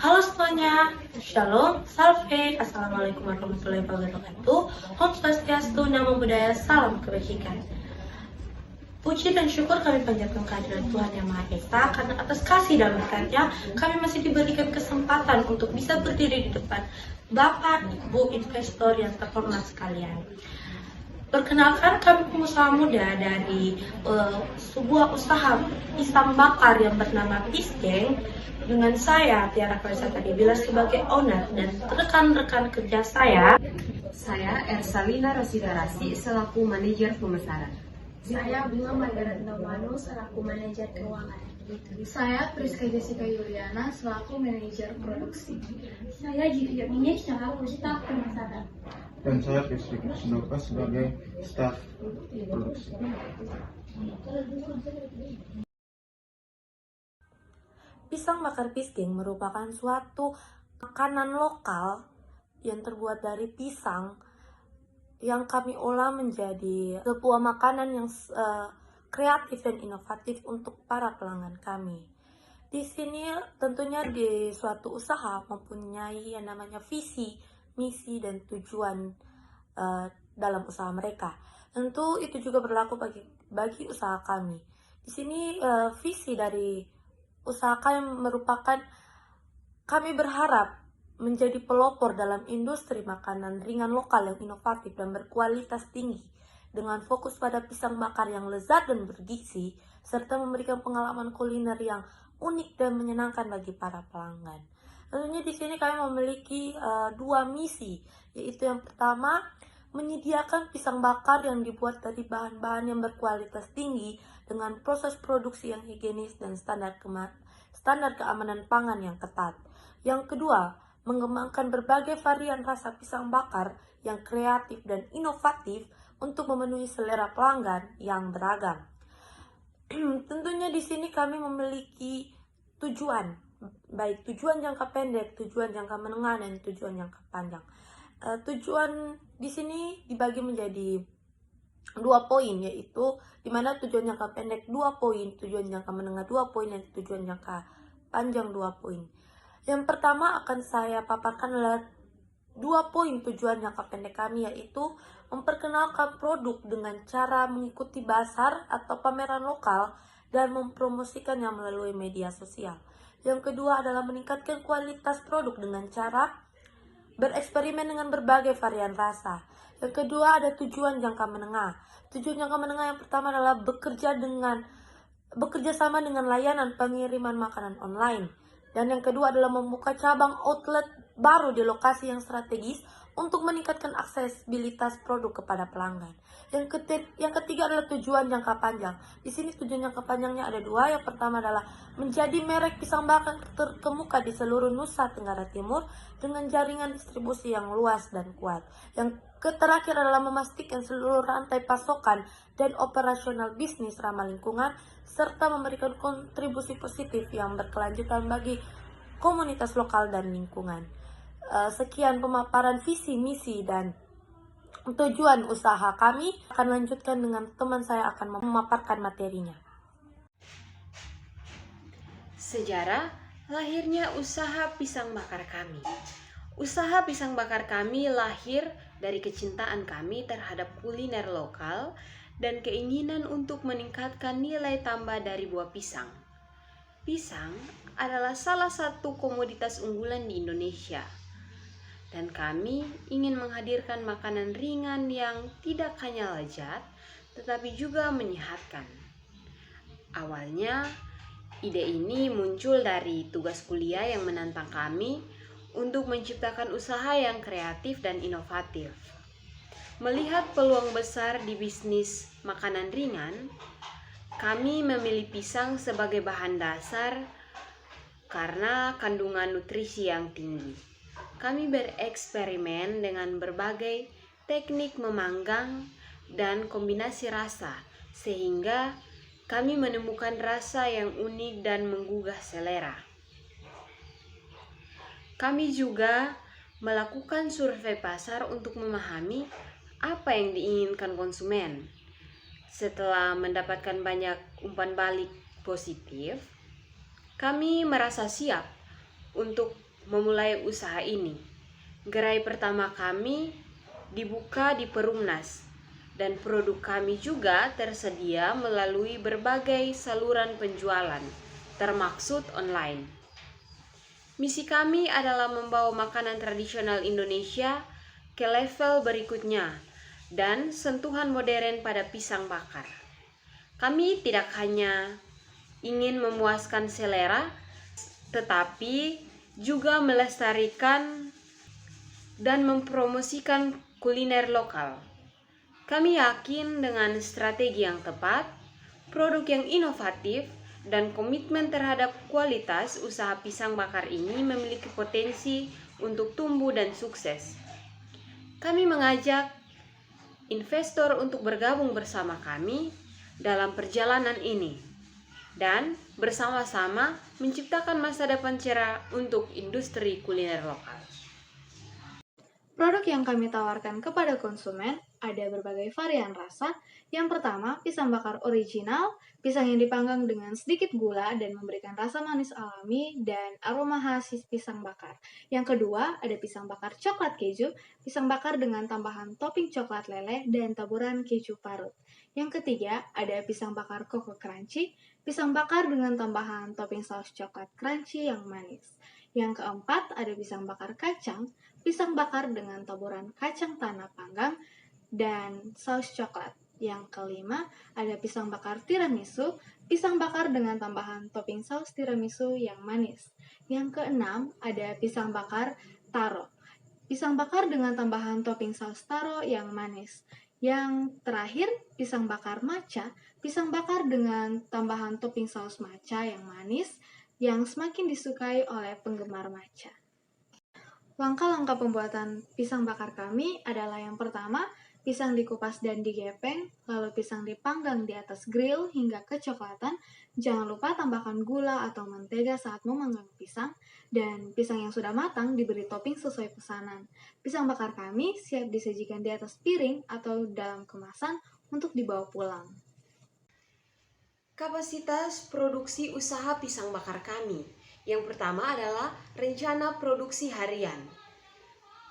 Halo semuanya, Shalom, Salve, Assalamualaikum warahmatullahi wabarakatuh. Om Swastiastu, Namo Buddhaya, salam kebajikan. Puji dan syukur kami panjatkan kehadirat Tuhan Yang Maha Esa, karena atas kasih dan berkat-Nya kami masih diberikan kesempatan untuk bisa berdiri di depan Bapak, Ibu, investor yang terhormat sekalian. Perkenalkan, kami pengusaha muda dari sebuah usaha pisang bakar yang bernama Pisgeng. Dengan saya, Tiara Faisal Kadibila sebagai owner dan rekan-rekan kerja saya. Saya Ersalina Rosidarasi selaku manajer pemasaran. Saya Bunga Margaretha Manu selaku manajer keuangan. Saya Priska Jessica Yuliana selaku manajer produksi. Saya Jivia Minik selaku staf pemasaran. Dan saya Rizky Krisnoka sebagai staf produksi. Pisang bakar Pisgeng merupakan suatu makanan lokal yang terbuat dari pisang yang kami olah menjadi sebuah makanan yang kreatif dan inovatif untuk para pelanggan kami. Di sini tentunya di suatu usaha mempunyai yang namanya visi, misi, dan tujuan dalam usaha mereka. Tentu itu juga berlaku bagi usaha kami. Di sini visi dari usaha kami merupakan kami berharap menjadi pelopor dalam industri makanan ringan lokal yang inovatif dan berkualitas tinggi dengan fokus pada pisang bakar yang lezat dan bergizi serta memberikan pengalaman kuliner yang unik dan menyenangkan bagi para pelanggan. Tentunya di sini kami memiliki dua misi, yaitu yang pertama menyediakan pisang bakar yang dibuat dari bahan-bahan yang berkualitas tinggi dengan proses produksi yang higienis dan standar keamanan pangan yang ketat. Yang kedua, mengembangkan berbagai varian rasa pisang bakar yang kreatif dan inovatif untuk memenuhi selera pelanggan yang beragam. Tentunya di sini kami memiliki tujuan, baik tujuan jangka pendek, tujuan jangka menengah, dan tujuan jangka panjang. Tujuan di sini dibagi menjadi 2 poin, yaitu di mana tujuan jangka pendek 2 poin, tujuan jangka menengah 2 poin, dan tujuan jangka panjang 2 poin. Yang pertama akan saya paparkan adalah 2 poin tujuan jangka pendek kami, yaitu memperkenalkan produk dengan cara mengikuti bazar atau pameran lokal dan mempromosikannya melalui media sosial. Yang kedua adalah meningkatkan kualitas produk dengan cara bereksperimen dengan berbagai varian rasa. Yang kedua ada tujuan jangka menengah. Tujuan jangka menengah yang pertama adalah bekerja sama dengan layanan pengiriman makanan online. Dan yang kedua adalah membuka cabang outlet baru di lokasi yang strategis untuk meningkatkan aksesibilitas produk kepada pelanggan. Yang ketiga adalah tujuan jangka panjang. Di sini tujuan jangka panjangnya ada 2. Yang pertama adalah menjadi merek pisang bakar terkemuka di seluruh Nusa Tenggara Timur dengan jaringan distribusi yang luas dan kuat. Yang terakhir adalah memastikan seluruh rantai pasokan dan operasional bisnis ramah lingkungan serta memberikan kontribusi positif yang berkelanjutan bagi komunitas lokal dan lingkungan. Sekian pemaparan visi, misi, dan tujuan usaha kami. Akan lanjutkan dengan teman saya akan memaparkan materinya. Sejarah lahirnya usaha pisang bakar kami. Usaha pisang bakar kami lahir dari kecintaan kami terhadap kuliner lokal dan keinginan untuk meningkatkan nilai tambah dari buah pisang. Pisang adalah salah satu komoditas unggulan di Indonesia. Dan kami ingin menghadirkan makanan ringan yang tidak hanya lezat, tetapi juga menyehatkan. Awalnya, ide ini muncul dari tugas kuliah yang menantang kami untuk menciptakan usaha yang kreatif dan inovatif. Melihat peluang besar di bisnis makanan ringan, kami memilih pisang sebagai bahan dasar karena kandungan nutrisi yang tinggi. Kami bereksperimen dengan berbagai teknik memanggang dan kombinasi rasa, sehingga kami menemukan rasa yang unik dan menggugah selera. Kami juga melakukan survei pasar untuk memahami apa yang diinginkan konsumen. Setelah mendapatkan banyak umpan balik positif, kami merasa siap untuk memulai usaha ini. Gerai pertama kami dibuka di Perumnas, dan produk kami juga tersedia melalui berbagai saluran penjualan, termaksud online. Misi kami adalah membawa makanan tradisional Indonesia ke level berikutnya dan sentuhan modern pada pisang bakar. Kami tidak hanya ingin memuaskan selera, tetapi juga melestarikan dan mempromosikan kuliner lokal. Kami yakin dengan strategi yang tepat, produk yang inovatif, dan komitmen terhadap kualitas, usaha pisang bakar ini memiliki potensi untuk tumbuh dan sukses. Kami mengajak investor untuk bergabung bersama kami dalam perjalanan ini dan bersama-sama menciptakan masa depan cerah untuk industri kuliner lokal. Produk yang kami tawarkan kepada konsumen ada berbagai varian rasa. Yang pertama, pisang bakar original, pisang yang dipanggang dengan sedikit gula dan memberikan rasa manis alami dan aroma khas pisang bakar. Yang kedua, ada pisang bakar coklat keju, pisang bakar dengan tambahan topping coklat leleh dan taburan keju parut. Yang ketiga, ada pisang bakar koko crunchy, pisang bakar dengan tambahan topping saus coklat crunchy yang manis. Yang keempat, ada pisang bakar kacang, pisang bakar dengan taburan kacang tanah panggang, dan saus coklat. Yang kelima, ada pisang bakar tiramisu, pisang bakar dengan tambahan topping saus tiramisu yang manis. Yang keenam, ada pisang bakar taro, pisang bakar dengan tambahan topping saus taro yang manis. Yang terakhir, pisang bakar matcha, pisang bakar dengan tambahan topping saus matcha yang manis, yang semakin disukai oleh penggemar matcha. Langkah-langkah pembuatan pisang bakar kami adalah yang pertama, pisang dikupas dan digepeng, lalu pisang dipanggang di atas grill hingga kecoklatan. Jangan lupa tambahkan gula atau mentega saat memanggang pisang, dan pisang yang sudah matang diberi topping sesuai pesanan. Pisang bakar kami siap disajikan di atas piring atau dalam kemasan untuk dibawa pulang. Kapasitas produksi usaha pisang bakar kami. Yang pertama adalah rencana produksi harian.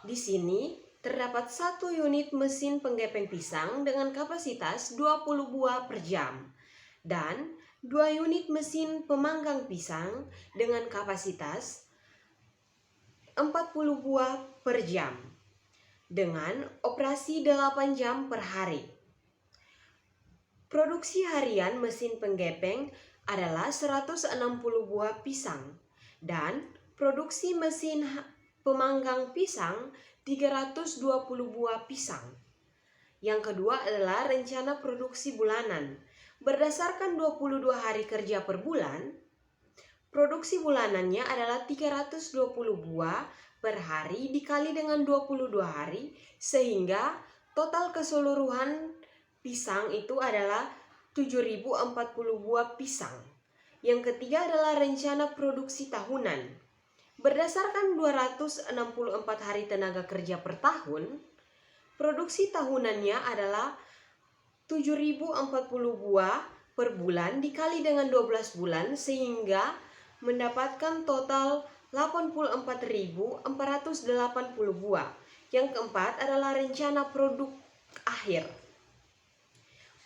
Di sini terdapat 1 unit mesin penggepeng pisang dengan kapasitas 20 buah per jam dan 2 unit mesin pemanggang pisang dengan kapasitas 40 buah per jam dengan operasi 8 jam per hari. Produksi harian mesin penggepeng adalah 160 buah pisang dan produksi mesin pemanggang pisang 320 buah pisang. Yang kedua adalah rencana produksi bulanan. Berdasarkan 22 hari kerja per bulan, produksi bulanannya adalah 320 buah per hari dikali dengan 22 hari, sehingga total keseluruhan pisang itu adalah 7.040 buah pisang. Yang ketiga adalah rencana produksi tahunan. Berdasarkan 264 hari tenaga kerja per tahun, produksi tahunannya adalah 7.040 buah per bulan dikali dengan 12 bulan sehingga mendapatkan total 84.480 buah. Yang keempat adalah rencana produk akhir.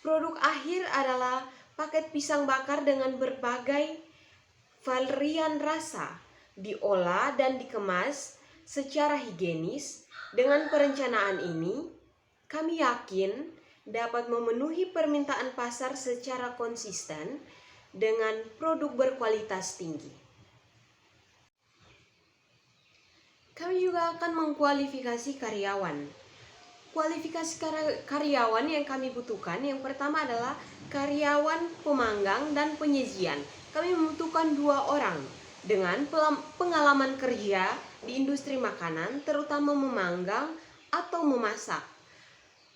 Produk akhir adalah paket pisang bakar dengan berbagai varian rasa, diolah dan dikemas secara higienis. Dengan perencanaan ini, kami yakin dapat memenuhi permintaan pasar secara konsisten dengan produk berkualitas tinggi. Kami juga akan mengkualifikasi karyawan. Kualifikasi karyawan yang kami butuhkan, yang pertama adalah karyawan pemanggang dan penyajian. Kami membutuhkan 2 orang dengan pengalaman kerja di industri makanan, terutama memanggang atau memasak,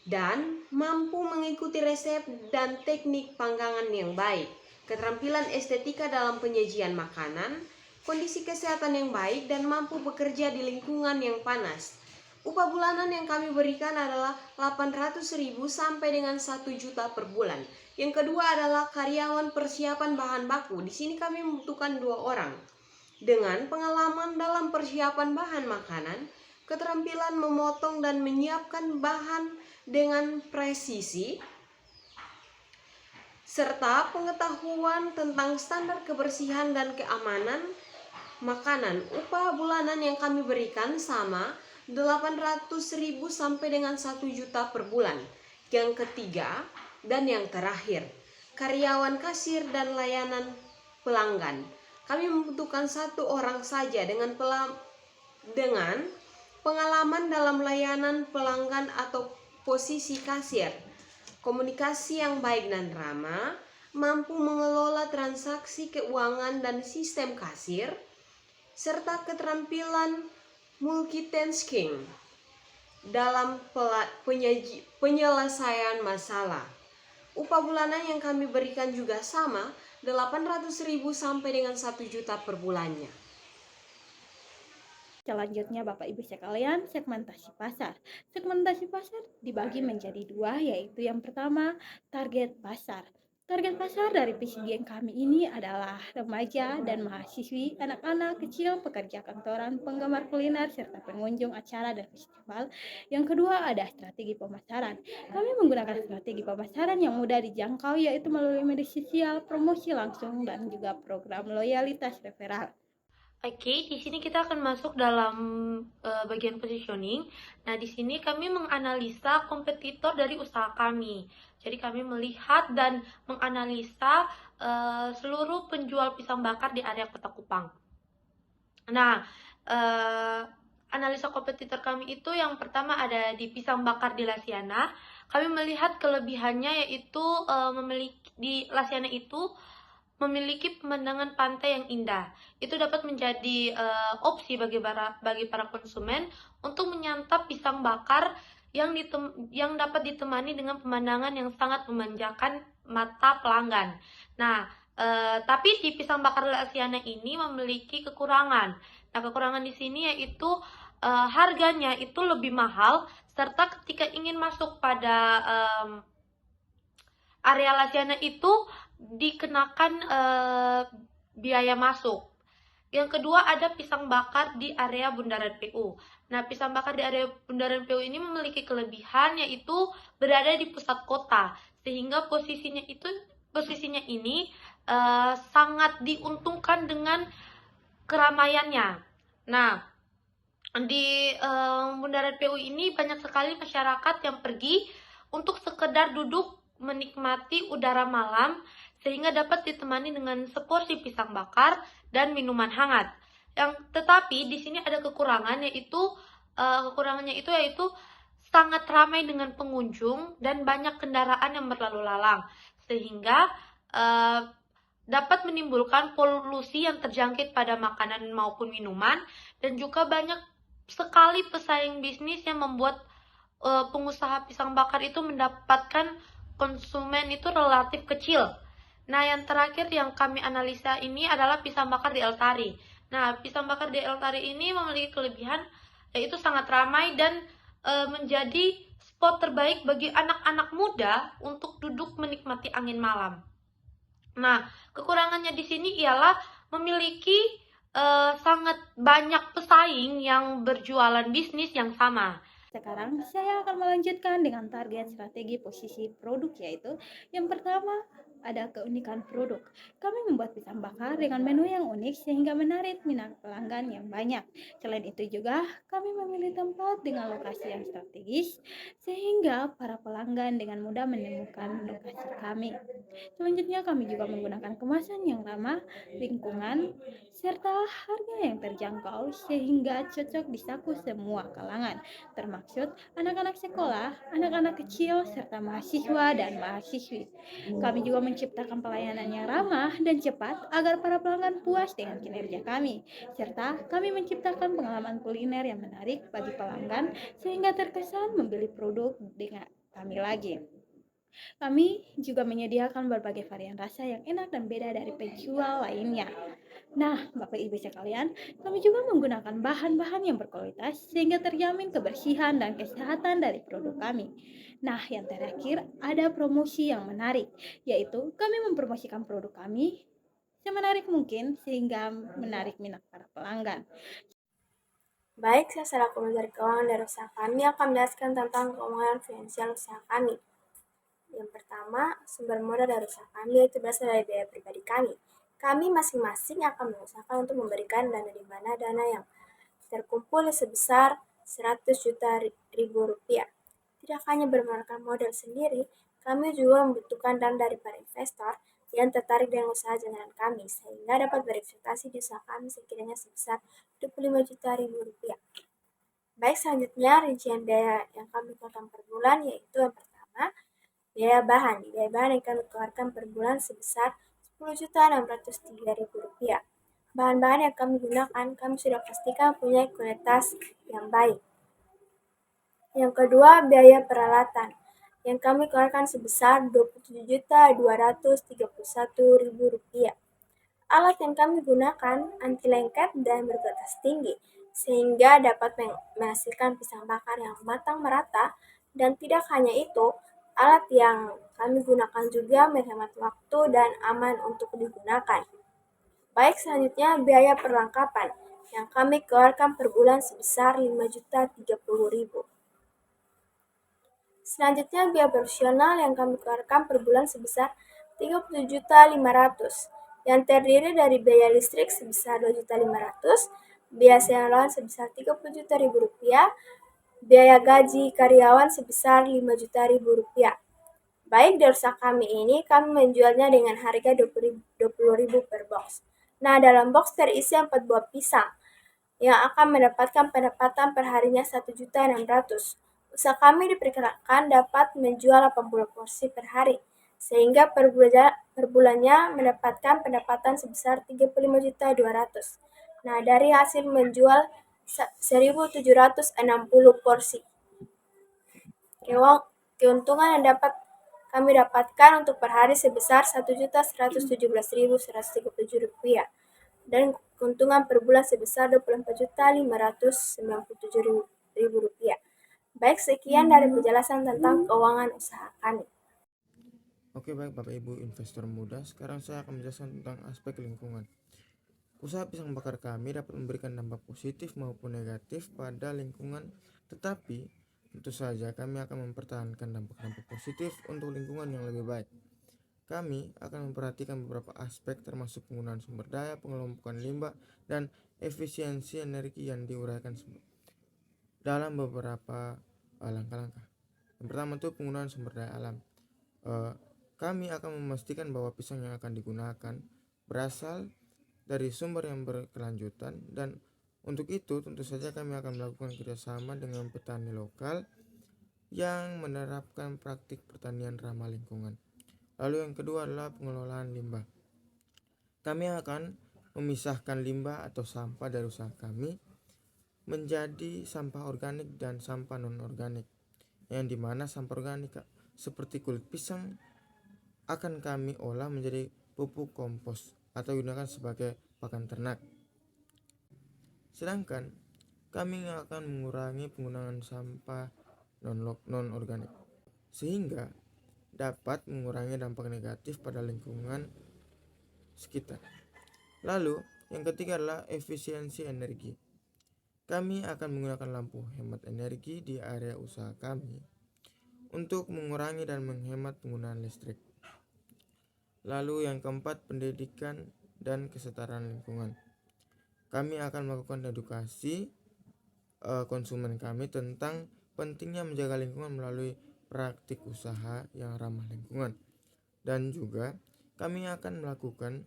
dan mampu mengikuti resep dan teknik panggangan yang baik, keterampilan estetika dalam penyajian makanan, kondisi kesehatan yang baik, dan mampu bekerja di lingkungan yang panas. Upah bulanan yang kami berikan adalah 800.000 sampai dengan 1 juta per bulan. Yang kedua adalah karyawan persiapan bahan baku. Di sini kami membutuhkan 2 orang dengan pengalaman dalam persiapan bahan makanan, keterampilan memotong dan menyiapkan bahan dengan presisi, serta pengetahuan tentang standar kebersihan dan keamanan makanan. Upah bulanan yang kami berikan sama 800.000 sampai dengan 1 juta per bulan. Yang ketiga dan yang terakhir, karyawan kasir dan layanan pelanggan. Kami membutuhkan 1 orang saja dengan pengalaman dalam layanan pelanggan atau posisi kasir, komunikasi yang baik dan ramah, mampu mengelola transaksi keuangan dan sistem kasir, serta keterampilan multitasking dalam penyelesaian masalah. Upah bulanan yang kami berikan juga sama 800.000 sampai dengan 1 juta per bulannya. Selanjutnya Bapak Ibu sekalian, segmentasi pasar. Segmentasi pasar dibagi menjadi 2, yaitu yang pertama target pasar. Target pasar dari PCGN kami ini adalah remaja dan mahasiswi, anak-anak kecil, pekerja kantoran, penggemar kuliner, serta pengunjung acara dan festival. Yang kedua ada strategi pemasaran. Kami menggunakan strategi pemasaran yang mudah dijangkau, yaitu melalui media sosial, promosi langsung, dan juga program loyalitas referral. Oke, di sini kita akan masuk dalam bagian positioning. Nah, di sini kami menganalisa kompetitor dari usaha kami. Jadi kami melihat dan menganalisa seluruh penjual pisang bakar di area Kota Kupang. Nah, analisa kompetitor kami itu yang pertama ada di pisang bakar di Lasiana. Kami melihat kelebihannya yaitu di Lasiana itu memiliki pemandangan pantai yang indah. Itu dapat menjadi opsi bagi para konsumen untuk menyantap pisang bakar yang dapat ditemani dengan pemandangan yang sangat memanjakan mata pelanggan. Nah, tapi di pisang bakar Lasiana ini memiliki kekurangan. Nah, kekurangan di sini yaitu harganya itu lebih mahal, serta ketika ingin masuk pada area Lasiana itu dikenakan biaya masuk. Yang kedua ada pisang bakar di area Bundaran PU. Nah, pisang bakar di area Bundaran PU ini memiliki kelebihan yaitu berada di pusat kota, sehingga posisinya ini sangat diuntungkan dengan keramaiannya. Nah, di Bundaran PU ini banyak sekali masyarakat yang pergi untuk sekedar duduk menikmati udara malam, sehingga dapat ditemani dengan seporsi pisang bakar dan minuman hangat. Tetapi di sini ada kekurangannya yaitu sangat ramai dengan pengunjung dan banyak kendaraan yang berlalu lalang, sehingga dapat menimbulkan polusi yang terjangkit pada makanan maupun minuman, dan juga banyak sekali pesaing bisnis yang membuat pengusaha pisang bakar itu mendapatkan konsumen itu relatif kecil. Nah, yang terakhir yang kami analisa ini adalah pisang bakar di El Tari. Nah, pisang bakar di El Tari ini memiliki kelebihan yaitu sangat ramai dan menjadi spot terbaik bagi anak-anak muda untuk duduk menikmati angin malam. Nah, kekurangannya di sini ialah memiliki sangat banyak pesaing yang berjualan bisnis yang sama. Sekarang saya akan melanjutkan dengan target strategi posisi produk, yaitu yang pertama ada keunikan produk. Kami membuat pisang bakar dengan menu yang unik sehingga menarik minat pelanggan yang banyak. Selain itu juga kami memilih tempat dengan lokasi yang strategis sehingga para pelanggan dengan mudah menemukan lokasi kami. Selanjutnya kami juga menggunakan kemasan yang ramah lingkungan serta harga yang terjangkau sehingga cocok disaku semua kalangan, termaksud anak-anak sekolah, anak-anak kecil, serta mahasiswa dan mahasiswi. Kami juga menciptakan pelayanan yang ramah dan cepat agar para pelanggan puas dengan kinerja kami, serta kami menciptakan pengalaman kuliner yang menarik bagi pelanggan sehingga terkesan membeli produk dengan kami lagi. Kami juga menyediakan berbagai varian rasa yang enak dan beda dari penjual lainnya. Nah, Bapak Ibu sekalian, kami juga menggunakan bahan-bahan yang berkualitas sehingga terjamin kebersihan dan kesehatan dari produk kami. Nah, yang terakhir ada promosi yang menarik, yaitu kami mempromosikan produk kami semenarik mungkin sehingga menarik minat para pelanggan. Baik, saya selaku Menteri Keuangan dari usaha kami akan menjelaskan tentang keuangan finansial usaha kami. Yang pertama, sumber modal dari usaha kami yaitu berasal dari biaya pribadi kami. Kami masing-masing akan mengusahakan untuk memberikan dana di mana dana yang terkumpul sebesar 100 juta ribu rupiah. Tidak hanya bermodalkan modal sendiri, kami juga membutuhkan dana dari para investor yang tertarik dengan usaha jajanan kami sehingga dapat berinvestasi di usaha kami sekiranya sebesar 25 juta ribu rupiah. Baik, selanjutnya rincian biaya yang kami keluarkan per bulan yaitu yang pertama, biaya bahan. Biaya bahan yang kami keluarkan per bulan sebesar 10.603.000 rupiah. Bahan-bahan yang kami gunakan, kami sudah pastikan punya kualitas yang baik. Yang kedua, biaya peralatan yang kami keluarkan sebesar 27.231.000 rupiah. Alat yang kami gunakan anti lengket dan berkualitas tinggi, sehingga dapat menghasilkan pisang bakar yang matang merata. Dan tidak hanya itu, alat yang kami gunakan juga menghemat waktu dan aman untuk digunakan. Baik, selanjutnya biaya perlengkapan yang kami keluarkan per bulan sebesar 5.030.000. Selanjutnya biaya profesional yang kami keluarkan per bulan sebesar 37.500 yang terdiri dari biaya listrik sebesar 2.500, biaya sewa lahan sebesar 30 juta ribu rupiah, biaya gaji karyawan sebesar 5 juta ribu rupiah. Baik, di usaha kami ini kami menjualnya dengan harga 20.000 per box. Nah, dalam box terisi 4 buah pisang yang akan mendapatkan pendapatan perharinya 1.600.000. Usaha kami diperkirakan dapat menjual 80 porsi per hari, sehingga per bulannya mendapatkan pendapatan sebesar 35.200.000. Nah, dari hasil menjual 1.760 porsi. Keuntungan yang dapat kami dapatkan untuk per hari sebesar 1.117.137 rupiah dan keuntungan per bulan sebesar 24.597.000 rupiah. Baik, sekian dari penjelasan tentang keuangan usaha kami. Oke, baik Bapak Ibu investor muda, sekarang saya akan menjelaskan tentang aspek lingkungan. Usaha pisang bakar kami dapat memberikan dampak positif maupun negatif pada lingkungan, tetapi tentu saja kami akan mempertahankan dampak-dampak positif untuk lingkungan yang lebih baik. Kami akan memperhatikan beberapa aspek termasuk penggunaan sumber daya, pengelompokan limbah, dan efisiensi energi yang diuraikan dalam beberapa langkah-langkah. Yang pertama itu penggunaan sumber daya alam. Kami akan memastikan bahwa pisang yang akan digunakan berasal dari sumber yang berkelanjutan, dan untuk itu tentu saja kami akan melakukan kerjasama dengan petani lokal yang menerapkan praktik pertanian ramah lingkungan. Lalu yang kedua adalah pengelolaan limbah. Kami akan memisahkan limbah atau sampah dari usaha kami menjadi sampah organik dan sampah non-organik, yang dimana sampah organik seperti kulit pisang akan kami olah menjadi pupuk kompos atau gunakan sebagai pakan ternak. Sedangkan kami akan mengurangi penggunaan sampah non-organik sehingga dapat mengurangi dampak negatif pada lingkungan sekitar. Lalu yang ketiga adalah efisiensi energi. Kami akan menggunakan lampu hemat energi di area usaha kami untuk mengurangi dan menghemat penggunaan listrik. Lalu yang keempat, pendidikan dan kesetaraan lingkungan. Kami akan melakukan edukasi konsumen kami tentang pentingnya menjaga lingkungan melalui praktik usaha yang ramah lingkungan. Dan juga kami akan melakukan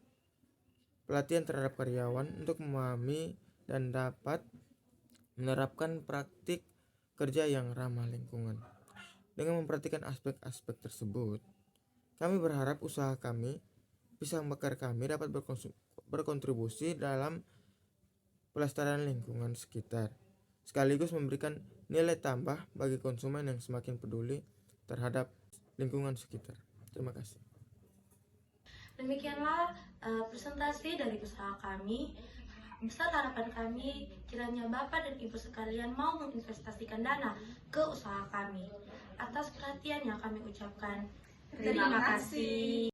pelatihan terhadap karyawan untuk memahami dan dapat menerapkan praktik kerja yang ramah lingkungan. Dengan memperhatikan aspek-aspek tersebut, kami berharap usaha kami, pisang bakar kami, dapat berkontribusi dalam pelestarian lingkungan sekitar, sekaligus memberikan nilai tambah bagi konsumen yang semakin peduli terhadap lingkungan sekitar. Terima kasih. Demikianlah presentasi dari usaha kami. Besar harapan kami kiranya Bapak dan Ibu sekalian mau menginvestasikan dana ke usaha kami. Atas perhatian yang kami ucapkan, terima kasih.